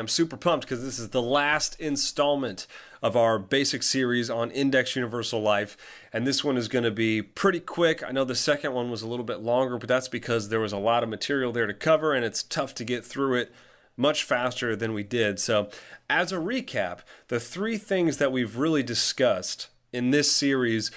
I'm super pumped because this is the last installment of our basic series on Index Universal Life. And this one is going to be pretty quick. I know the second one was a little bit longer, but that's because there was a lot of material there to cover and it's tough to get through it much faster than we did. So as a recap, the three things that we've really discussed in this series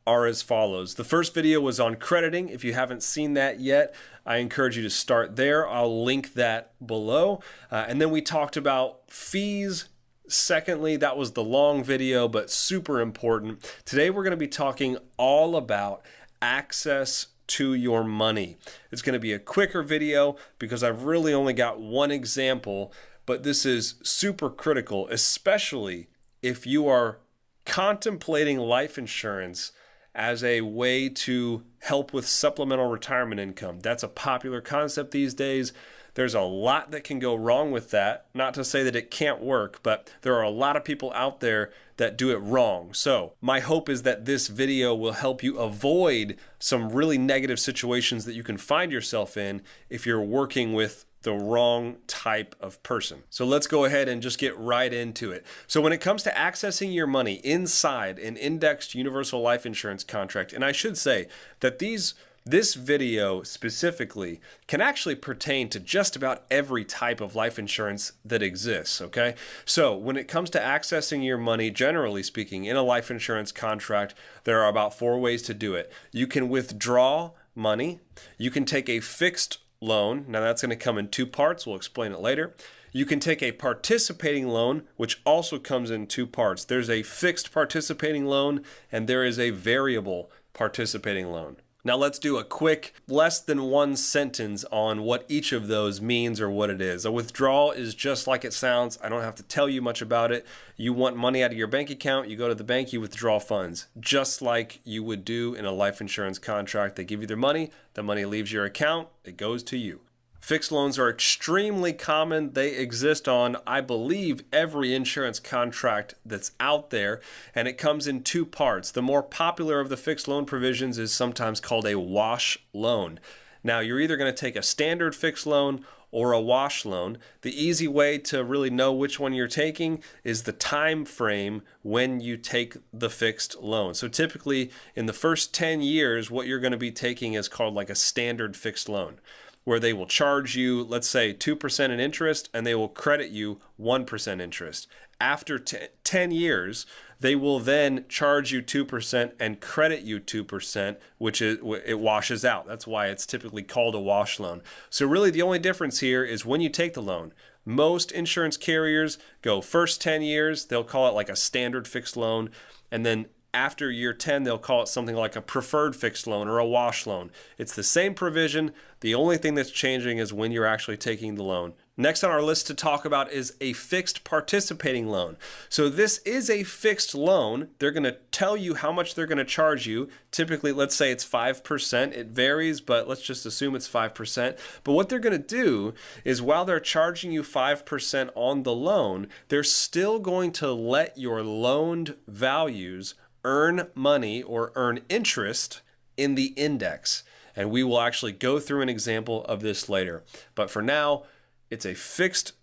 are as follows. The first video was on crediting. If you haven't seen that yet, I encourage you to start there. I'll link that below. And then we talked about fees. Secondly, that was the long video, but super important. Today, we're going to be talking all about access to your money. It's going to be a quicker video because I've really only got one example, but this is super critical, especially if you are contemplating life insurance as a way to help with supplemental retirement income. That's a popular concept these days. There's a lot that can go wrong with that. Not to say that it can't work, but there are a lot of people out there that do it wrong. So my hope is that this video will help you avoid some really negative situations that you can find yourself in if you're working with the wrong type of person. So let's go ahead and just get right into it. So when it comes to accessing your money inside an indexed universal life insurance contract, and I should say that this video specifically can actually pertain to just about every type of life insurance that exists, okay? So when it comes to accessing your money, generally speaking, in a life insurance contract, there are about 4 ways to do it. You can withdraw money. You can take a fixed loan. Now that's going to come in 2 parts. We'll explain it later. You can take a participating loan, which also comes in 2 parts. There's a fixed participating loan and there is a variable participating loan. Now let's do a quick, less than 1 sentence on what each of those means or what it is. A withdrawal is just like it sounds. I don't have to tell you much about it. You want money out of your bank account, you go to the bank, you withdraw funds, just like you would do in a life insurance contract. They give you their money, the money leaves your account, it goes to you. Fixed loans are extremely common. They exist on, I believe, every insurance contract that's out there, and it comes in 2 parts. The more popular of the fixed loan provisions is sometimes called a wash loan. Now, you're either going to take a standard fixed loan or a wash loan. The easy way to really know which one you're taking is the time frame when you take the fixed loan. So typically, in the first 10 years, what you're going to be taking is called like a standard fixed loan, where they will charge you, let's say, 2% in interest, and they will credit you 1% interest. After 10 years, they will then charge you 2% and credit you 2%, which it washes out. That's why it's typically called a wash loan. So really the only difference here is when you take the loan. Most insurance carriers go first 10 years, they'll call it like a standard fixed loan, and then after year 10, they'll call it something like a preferred fixed loan or a wash loan. It's the same provision. The only thing that's changing is when you're actually taking the loan. Next on our list to talk about is a fixed participating loan. So this is a fixed loan. They're going to tell you how much they're going to charge you. Typically, let's say it's 5%. It varies, but let's just assume it's 5%. But what they're going to do is while they're charging you 5% on the loan, they're still going to let your loaned values earn money or earn interest in the index. And we will actually go through an example of this later. But for now, it's a fixed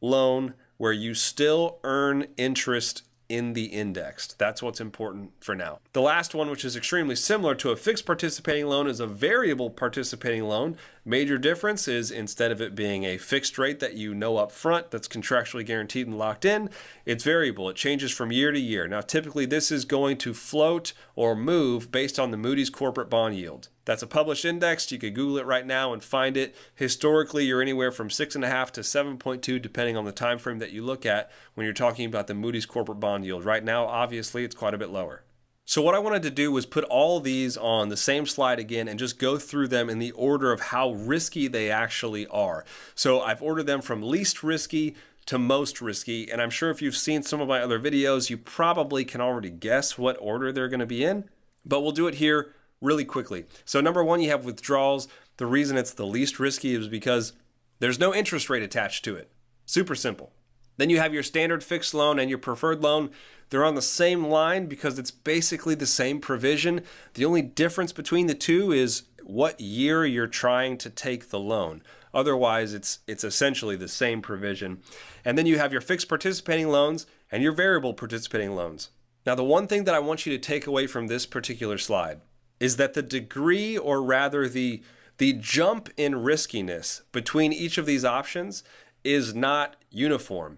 loan where you still earn interest in the indexed. That's what's important for now. The last one, which is extremely similar to a fixed participating loan, is a variable participating loan. Major difference is instead of it being a fixed rate that you know up front that's contractually guaranteed and locked in, it's variable. It changes from year to year. Now, typically this is going to float or move based on the Moody's corporate bond yield. That's a published index. You could Google it right now and find it. Historically, you're anywhere from 6.5 to 7.2, depending on the time frame that you look at when you're talking about the Moody's corporate bond yield. Right now, obviously, it's quite a bit lower. So what I wanted to do was put all these on the same slide again and just go through them in the order of how risky they actually are. So I've ordered them from least risky to most risky, and I'm sure if you've seen some of my other videos, you probably can already guess what order they're going to be in, but we'll do it here really quickly. So number 1, you have withdrawals. The reason it's the least risky is because there's no interest rate attached to it. Super simple. Then you have your standard fixed loan and your preferred loan. They're on the same line because it's basically the same provision. The only difference between the two is what year you're trying to take the loan. Otherwise, it's essentially the same provision. And then you have your fixed participating loans and your variable participating loans. Now, the one thing that I want you to take away from this particular slide is that the degree, or rather the jump in riskiness between each of these options is not uniform.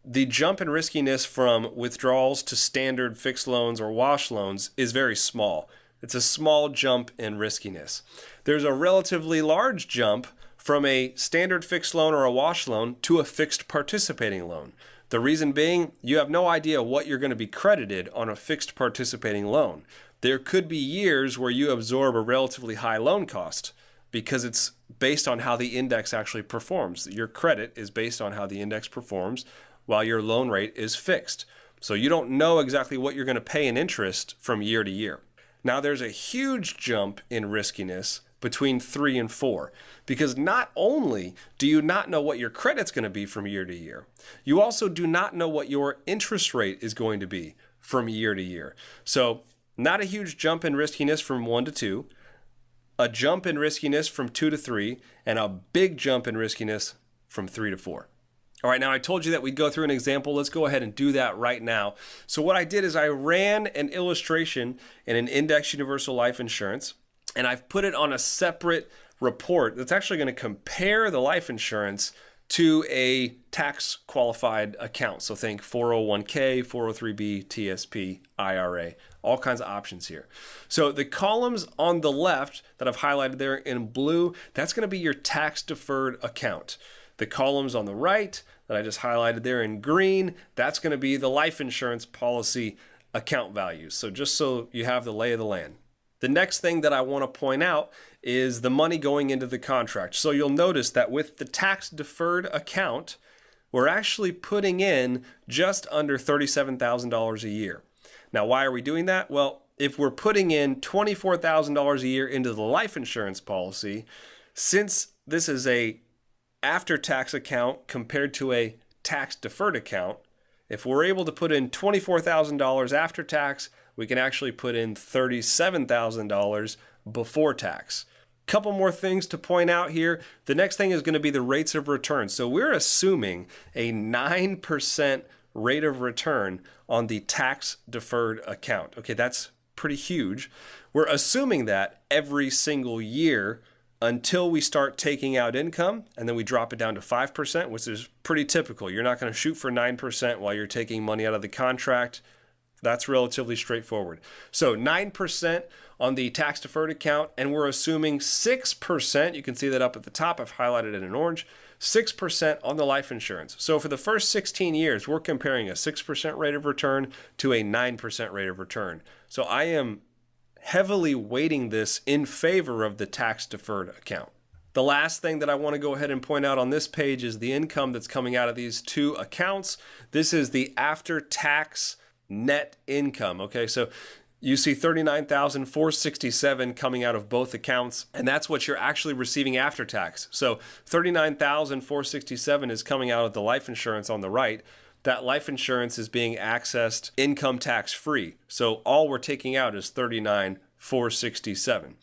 The jump in riskiness from withdrawals to standard fixed loans or wash loans is very small. It's a small jump in riskiness. There's a relatively large jump from a standard fixed loan or a wash loan to a fixed participating loan. The reason being, you have no idea what you're going to be credited on a fixed participating loan. There could be years where you absorb a relatively high loan cost because it's based on how the index actually performs. Your credit is based on how the index performs while your loan rate is fixed. So you don't know exactly what you're going to pay in interest from year to year. Now, there's a huge jump in riskiness between 3 and 4, because not only do you not know what your credit's going to be from year to year, you also do not know what your interest rate is going to be from year to year. So not a huge jump in riskiness from 1 to 2, a jump in riskiness from 2 to 3, and a big jump in riskiness from 3 to 4. All right, now I told you that we'd go through an example. Let's go ahead and do that right now. So what I did is I ran an illustration in an index universal life insurance, and I've put it on a separate report that's actually going to compare the life insurance to a tax qualified account. So think 401k, 403b, TSP, IRA, all kinds of options here. So the columns on the left that I've highlighted there in blue, that's going to be your tax deferred account. The columns on the right that I just highlighted there in green, that's going to be the life insurance policy account values. So just so you have the lay of the land. The next thing that I want to point out is the money going into the contract. So you'll notice that with the tax deferred account, we're actually putting in just under $37,000 a year. Now, why are we doing that? Well, if we're putting in $24,000 a year into the life insurance policy, since this is a after-tax account compared to a tax-deferred account, if we're able to put in $24,000 after tax, we can actually put in $37,000 before tax. Couple more things to point out here. The next thing is going to be the rates of return. So we're assuming a 9% rate of return on the tax-deferred account. Okay, that's pretty huge. We're assuming that every single year until we start taking out income, and then we drop it down to 5%, which is pretty typical. You're not going to shoot for 9% while you're taking money out of the contract. That's relatively straightforward. So 9% on the tax deferred account, and we're assuming 6%, you can see that up at the top, I've highlighted it in orange, 6% on the life insurance. So for the first 16 years, we're comparing a 6% rate of return to a 9% rate of return. So I am heavily weighting this in favor of the tax deferred account. The last thing that I want to go ahead and point out on this page is the income that's coming out of these two accounts. This is the after-tax net income. Okay, so you see $39,467 coming out of both accounts, and that's what you're actually receiving after tax. So $39,467 is coming out of the life insurance on the right. That life insurance is being accessed income tax free. So all we're taking out is $39,467.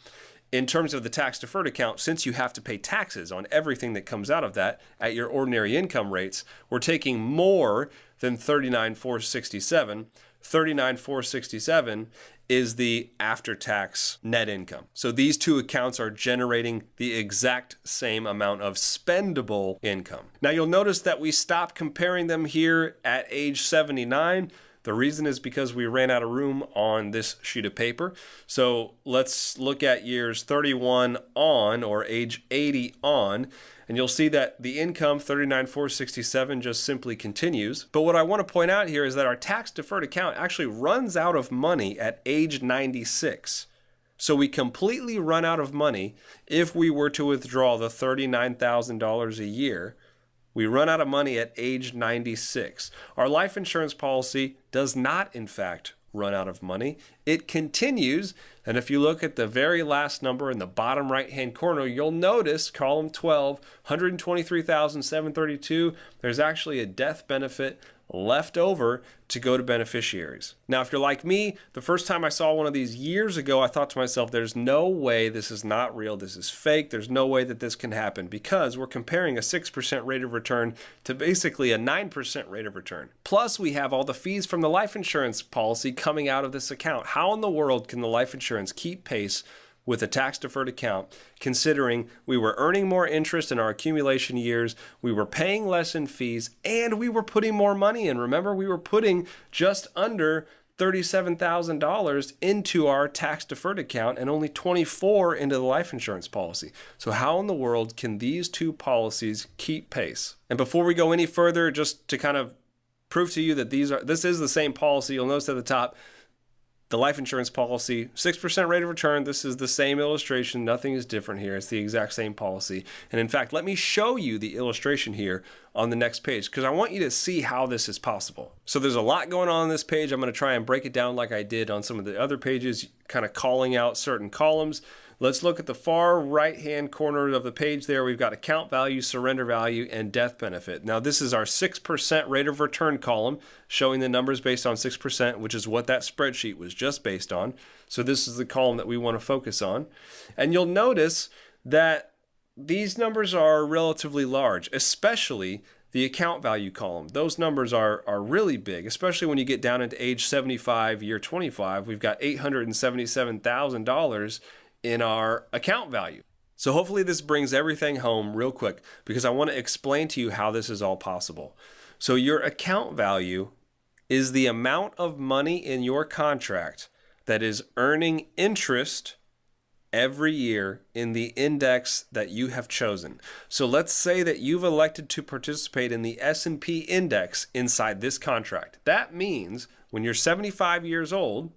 In terms of the tax deferred account, since you have to pay taxes on everything that comes out of that at your ordinary income rates, we're taking more than $39,467. $39,467 is the after-tax net income. So these two accounts are generating the exact same amount of spendable income. Now you'll notice that we stopped comparing them here at age 79. The reason is because we ran out of room on this sheet of paper. So let's look at years 31 on, or age 80 on, and you'll see that the income, $39,467, just simply continues. But what I want to point out here is that our tax deferred account actually runs out of money at age 96. So we completely run out of money if we were to withdraw the $39,000 a year. We run out of money at age 96. Our life insurance policy does not, in fact, run out of money. It continues, and if you look at the very last number in the bottom right-hand corner, you'll notice column 12, $123,732. There's actually a death benefit left over to go to beneficiaries. Now, if you're like me, the first time I saw one of these years ago, I thought to myself, there's no way this is not real. This is fake. There's no way that this can happen, because we're comparing a 6% rate of return to basically a 9% rate of return. Plus, we have all the fees from the life insurance policy coming out of this account. How in the world can the life insurance keep pace with a tax-deferred account, considering we were earning more interest in our accumulation years, we were paying less in fees, and we were putting more money in? Remember, we were putting just under $37,000 into our tax-deferred account and only $24,000 into the life insurance policy. So how in the world can these two policies keep pace? And before we go any further, just to kind of prove to you that this is the same policy, you'll notice at the top, the life insurance policy, 6% rate of return. This is the same illustration. Nothing is different here. It's the exact same policy. And in fact, let me show you the illustration here on the next page, because I want you to see how this is possible. So there's a lot going on this page. I'm going to try and break it down like I did on some of the other pages, kind of calling out certain columns. Let's look at the far right-hand corner of the page there. We've got account value, surrender value, and death benefit. Now, this is our 6% rate of return column, showing the numbers based on 6%, which is what that spreadsheet was just based on. So this is the column that we want to focus on. And you'll notice that these numbers are relatively large, especially the account value column. Those numbers are really big, especially when you get down into age 75, year 25. We've got $877,000 in our account value. So hopefully this brings everything home real quick, because I want to explain to you how this is all possible. So your account value is the amount of money in your contract that is earning interest every year in the index that you have chosen. So let's say that you've elected to participate in the S&P index inside this contract. That means when you're 75 years old,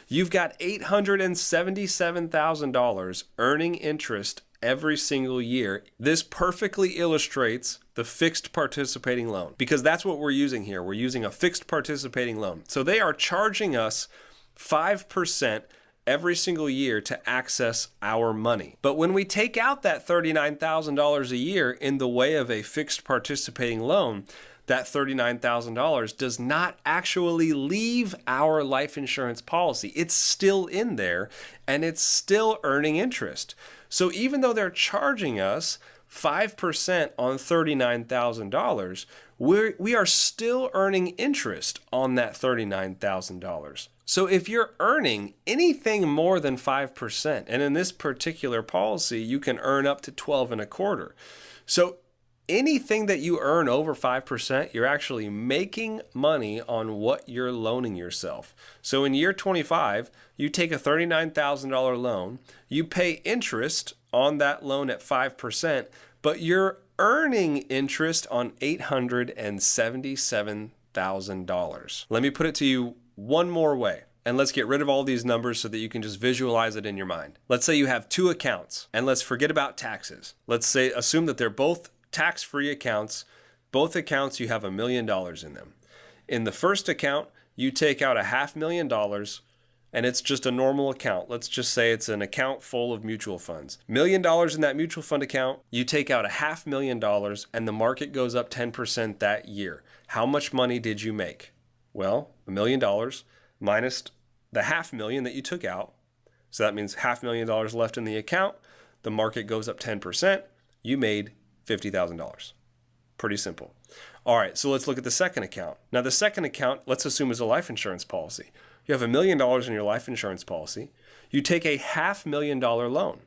you've got $877,000 earning interest every single year. This perfectly illustrates the fixed participating loan, because that's what we're using here. We're using a fixed participating loan. So they are charging us 5% every single year to access our money. But when we take out that $39,000 a year in the way of a fixed participating loan, that $39,000 does not actually leave our life insurance policy. It's still in there and it's still earning interest. So even though they're charging us 5% on $39,000, we are still earning interest on that $39,000. So if you're earning anything more than 5%, and in this particular policy, you can earn up to 12.25%. So anything that you earn over 5%, you're actually making money on what you're loaning yourself. So in year 25, you take a $39,000 loan, you pay interest on that loan at 5%, but you're earning interest on $877,000. Let me put it to you one more way, and let's get rid of all these numbers so that you can just visualize it in your mind. Let's say you have two accounts, and let's forget about taxes. Assume that they're both tax-free accounts. Both accounts, you have $1 million in them. In the first account, you take out $500,000, and it's just a normal account. Let's just say it's an account full of mutual funds. $1 million in that mutual fund account, you take out $500,000, and the market goes up 10% that year. How much money did you make? Well, $1 million minus the $500,000 that you took out. So that means $500,000 left in the account. The market goes up 10%. You made $50,000. Pretty simple. All right, so let's look at the second account. Now the second account, let's assume, is a life insurance policy. You have $1 million in your life insurance policy. You take a $500,000 loan.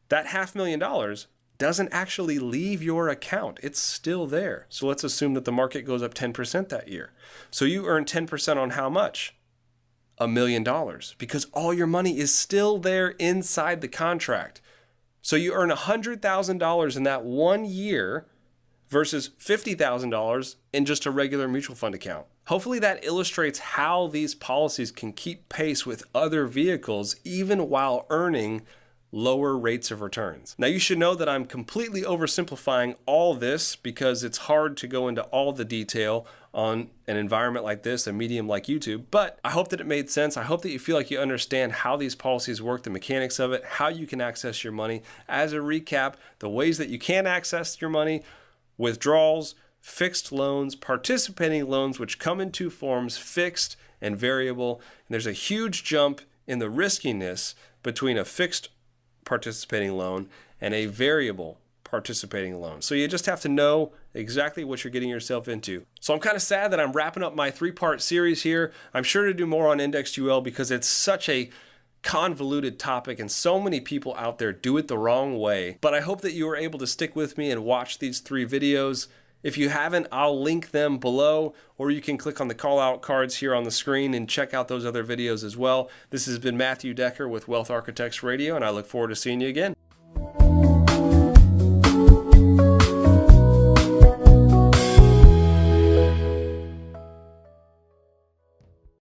That $500,000 doesn't actually leave your account. It's still there. So let's assume that the market goes up 10% that year. So you earn 10% on how much? $1 million, because all your money is still there inside the contract. So you earn $100,000 in that 1 year versus $50,000 in just a regular mutual fund account. Hopefully that illustrates how these policies can keep pace with other vehicles even while earning lower rates of returns. Now you should know that I'm completely oversimplifying all this because it's hard to go into all the detail on an environment like this, a medium like YouTube, but I hope that it made sense. I hope that you feel like you understand how these policies work, the mechanics of it, how you can access your money. As a recap, the ways that you can access your money: withdrawals, fixed loans, participating loans, which come in two forms, fixed and variable. And there's a huge jump in the riskiness between a fixed participating loan and a variable participating loan. So you just have to know exactly what you're getting yourself into. So I'm kind of sad that I'm wrapping up my 3-part series here. I'm sure to do more on indexed UL because it's such a convoluted topic and so many people out there do it the wrong way. But I hope that you were able to stick with me and watch these 3 videos. If you haven't, I'll link them below, or you can click on the call out cards here on the screen and check out those other videos as well. This has been Matthew Decker with Wealth Architects Radio, and I look forward to seeing you again.